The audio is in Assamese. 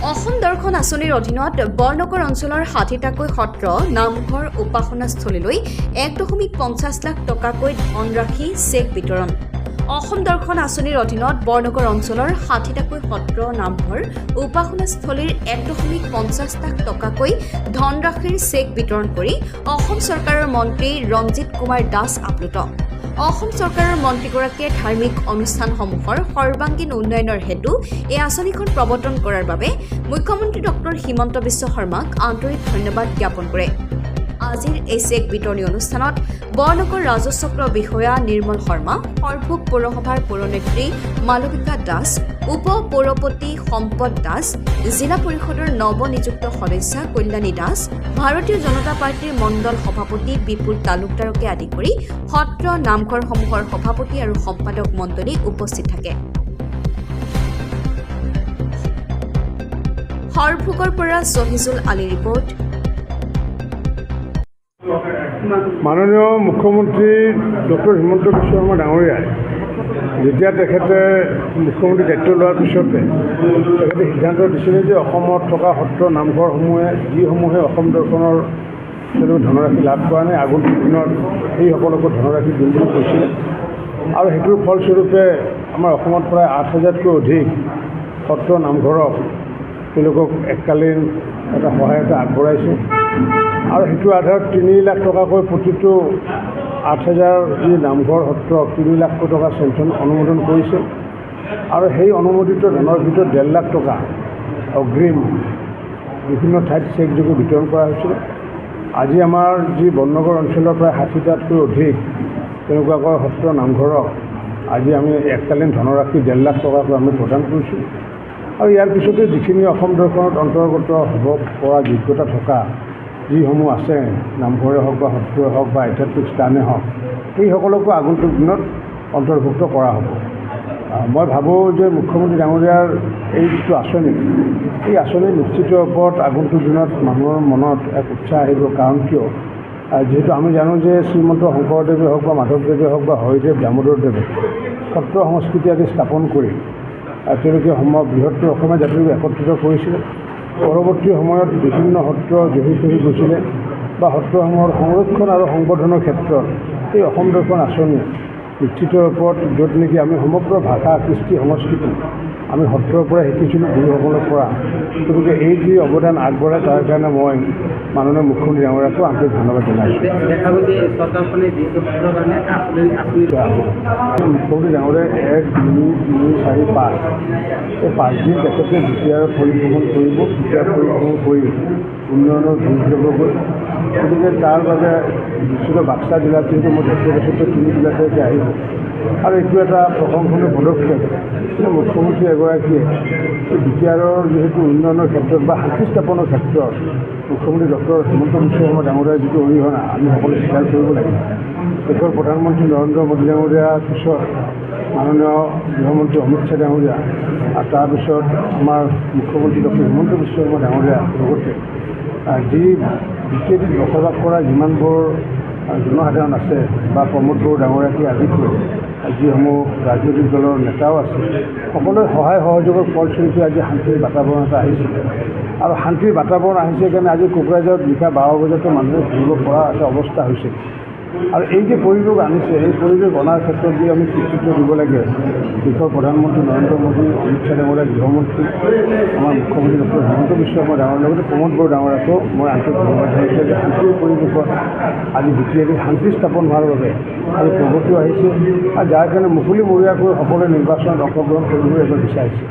অসম দৰ্শন আঁচনিৰ অধীনত বৰনগৰ অঞ্চলৰ ৬০টাকৈ সত্ৰ নামঘৰ উপাসনাস্থলীলৈ ১.৫০ লাখ টকাকৈ ধনৰাশি চেক বিতৰণ। অসম দৰ্শন আঁচনিৰ অধীনত বৰনগৰ অঞ্চলৰ ৬০টাকৈ সত্ৰ নামঘৰ উপাসনাস্থলীৰ ১.৫০ লাখ টকাকৈ ধনৰাশিৰ চেক বিতৰণ কৰি অসম চৰকাৰৰ মন্ত্ৰী ৰঞ্জিত কুমাৰ দাস আপ্লুত। অসম চৰকাৰৰ মন্ত্ৰীগৰাকীয়ে ধাৰ্মিক অনুষ্ঠানসমূহৰ সৰ্বাংগীন উন্নয়নৰ হেতু এই আঁচনিখন প্ৰৱৰ্তন কৰাৰ বাবে মুখ্যমন্ত্ৰী ডক্টৰ হিমন্ত বিশ্ব শৰ্মাক আন্তৰিক ধন্যবাদ জ্ঞাপন কৰে। আজিৰ এই চেক বিতৰণী অনুষ্ঠানত বৰনগৰ ৰাজচক্ৰ বিষয়া নিৰ্মল শৰ্মা, সৰভোগ পৌৰসভাৰ পৌৰনেত্ৰী মালবিকা দাস, উপ পৌৰপতি সম্পদ দাস, জিলা পৰিষদৰ নৱনিযুক্ত সদস্যা কল্যাণী দাস, ভাৰতীয় জনতা পাৰ্টীৰ মণ্ডল সভাপতি বিপুল তালুকদাৰকে আদি কৰি সত্ৰ নামঘৰসমূহৰ সভাপতি আৰু সম্পাদক মণ্ডলী উপস্থিত থাকে। সৰভোগৰ পৰা শহীজুল আলী ৰিপৰ্ট। মাননীয় মুখ্যমন্ত্ৰী ডক্টৰ হিমন্ত বিশ্ব শৰ্মা ডাঙৰীয়াই যেতিয়া তেখেতে মুখ্যমন্ত্ৰী দায়িত্ব লোৱাৰ পিছতে তেখেতে সিদ্ধান্ত দিছিলে যে অসমত থকা সত্ৰ নামঘৰসমূহে যিসমূহে অসম দৰ্শনৰ ধনৰাশি লাভ কৰা নাই আগন্তুক দিনত সেইসকলকো ধনৰাশি দিম বুলি কৈছিলে। আৰু সেইটোৰ ফলস্বৰূপে আমাৰ অসমত প্ৰায় ৮,০০০তকৈ অধিক সত্ৰ নামঘৰক তেওঁলোকক এককালীন এটা সহায়তা আগবঢ়াইছে। আৰু সেইটোৰ আধাৰত ৩ লাখ টকাকৈ প্ৰতিটো ৮,০০০ যি নামঘৰ সত্ৰক ৩ লাখ টকা চেংচন অনুমোদন কৰিছে। আৰু সেই অনুমোদিত ধনৰ ভিতৰত ১.৫ লাখ টকা অগ্ৰিম বিভিন্ন ঠাইত চেকযোগে বিতৰণ কৰা হৈছিল। আজি আমাৰ যি বৰনগৰ অঞ্চলৰ প্ৰায় ৬০টাতকৈ অধিক তেনেকুৱাকৈ সত্ৰ নামঘৰক আজি আমি এককালীন ধনৰাশি ১.৫ লাখ টকাকৈ আমি প্ৰদান কৰিছোঁ। আৰু ইয়াৰ পিছতে যিখিনি অসম দৰ্শনত অন্তৰ্গত হ'ব পৰা যোগ্যতা থকা যিসমূহ আছে নামঘৰে হওক বা সত্ৰই হওক বা আধ্যাত্মিক স্থানেই হওক সেইসকলকো আগন্তুক দিনত অন্তৰ্ভুক্ত কৰা হ'ব। মই ভাবোঁ যে মুখ্যমন্ত্ৰী ডাঙৰীয়াৰ এই যিটো আঁচনি এই আঁচনি নিশ্চিত ওপৰত আগন্তুক দিনত মানুহৰ মনত এক উৎসাহ আহিব। কাৰণ কিয় যিহেতু আমি জানো যে শ্ৰীমন্ত শংকৰদেৱে হওক বা মাধৱদেৱে হওক বা হৰিদেৱ দামোদৰদেৱে সত্ৰ সংস্কৃতি আদি স্থাপন কৰি তেওঁলোকে বৃহত্তৰ অসমীয়া জাতিক একত্ৰিত কৰিছিলে। পৰৱৰ্তী সময়ত বিভিন্ন সত্ৰ জহি চহি গৈছিলে বা সত্ৰসমূহৰ সংৰক্ষণ আৰু সংবৰ্ধনৰ ক্ষেত্ৰত এই অসম দৰ্শন আঁচনি নিশ্চিত ওপৰত য'ত নেকি আমি সমগ্ৰ ভাষা কৃষ্টি সংস্কৃতি আমি সত্ৰৰ পৰা শিকিছিলোঁ গুৰুসকলৰ পৰা, গতিকে এই যি অৱদান আগবঢ়ায় তাৰ কাৰণে মই মাননীয় মুখ্যমন্ত্ৰী ডাঙৰীয়াকো আন্তৰিক ধন্যবাদ জনাইছোঁ। মুখ্যমন্ত্ৰী ডাঙৰীয়াই ১, ২, ৩, ৪, ৫ এই 5 দিন তেখেতে দ্বিতীয়াৰ পৰিভ্ৰমণ কৰিব। দ্বিতীয়াৰ পৰিভ্ৰমণ কৰি উন্নয়নৰ যুঁজ ল'বগৈ। গতিকে তাৰ বাবে নিশ্চিত বাক্সা জিলাত যিহেতু মই ব্যক্তিগত 3 জিলাতে আহিব আৰু এইটো এটা প্ৰশংসনীয় পদক্ষেপ। মুখ্যমন্ত্ৰী এগৰাকীয়ে দ্বিতীয়াৰৰ যিহেতু উন্নয়নৰ ক্ষেত্ৰত বা শান্তি স্থাপনৰ ক্ষেত্ৰত মুখ্যমন্ত্ৰী ডক্টৰ হিমন্ত বিশ্ব শৰ্মা ডাঙৰীয়াৰ যিটো অৰিহণা আমি সকলোৱে স্বীকাৰ কৰিব লাগিব। দেশৰ প্ৰধানমন্ত্ৰী নৰেন্দ্ৰ মোদী ডাঙৰীয়াৰ পিছত মাননীয় গৃহমন্ত্ৰী অমিত শ্বাহ ডাঙৰীয়া আৰু তাৰপিছত আমাৰ মুখ্যমন্ত্ৰী ডক্টৰ হিমন্ত বিশ্ব শৰ্মা ডাঙৰীয়াৰ লগতে যি বিজেপিত বসবাস কৰা যিমানবোৰ জনসাধাৰণ আছে বা প্ৰমোদ বড়ো ডাঙৰীয়াকে আদি কৰি যিসমূহ ৰাজনৈতিক দলৰ নেতাও আছে সকলোৰে সহায় সহযোগৰ ফলস্বৰূপে আজি শান্তিৰ বাতাবৰণ এটা আহিছে। আৰু শান্তিৰ বাতাবৰণ আহিছে কাৰণে আজি কোকৰাঝাৰত নিশা ১২ বজাতে মানুহে ঘূৰিব পৰা এটা অৱস্থা হৈছে। আৰু এই যে পৰিৱেশ আনিছে এই পৰিৱেশ অনাৰ ক্ষেত্ৰত যি আমি কৃতিত্ব দিব লাগে দেশৰ প্ৰধানমন্ত্ৰী নৰেন্দ্ৰ মোদী, অমিত শ্বাহ ডাঙৰীয়া, গৃহমন্ত্ৰী আমাৰ মুখ্যমন্ত্ৰী ডক্টৰ হিমন্ত বিশ্ব শৰ্মা ডাঙৰীয়াৰ লগতে প্ৰমোদ বড়ো ডাঙৰীয়াকো মই আন্তৰিক ধন্যবাদ জনাইছোঁ যে শান্তিৰ পৰিৱেশত আজি দ্বিতীয়দিন শান্তি স্থাপন হোৱাৰ বাবে আজি প্ৰগতিও আহিছে আৰু যাৰ কাৰণে মুকলিমূৰীয়াকৈ সকলোৱে নিৰ্বাচনত অংশগ্ৰহণ কৰিবলৈ এবাৰ বিচাৰিছে।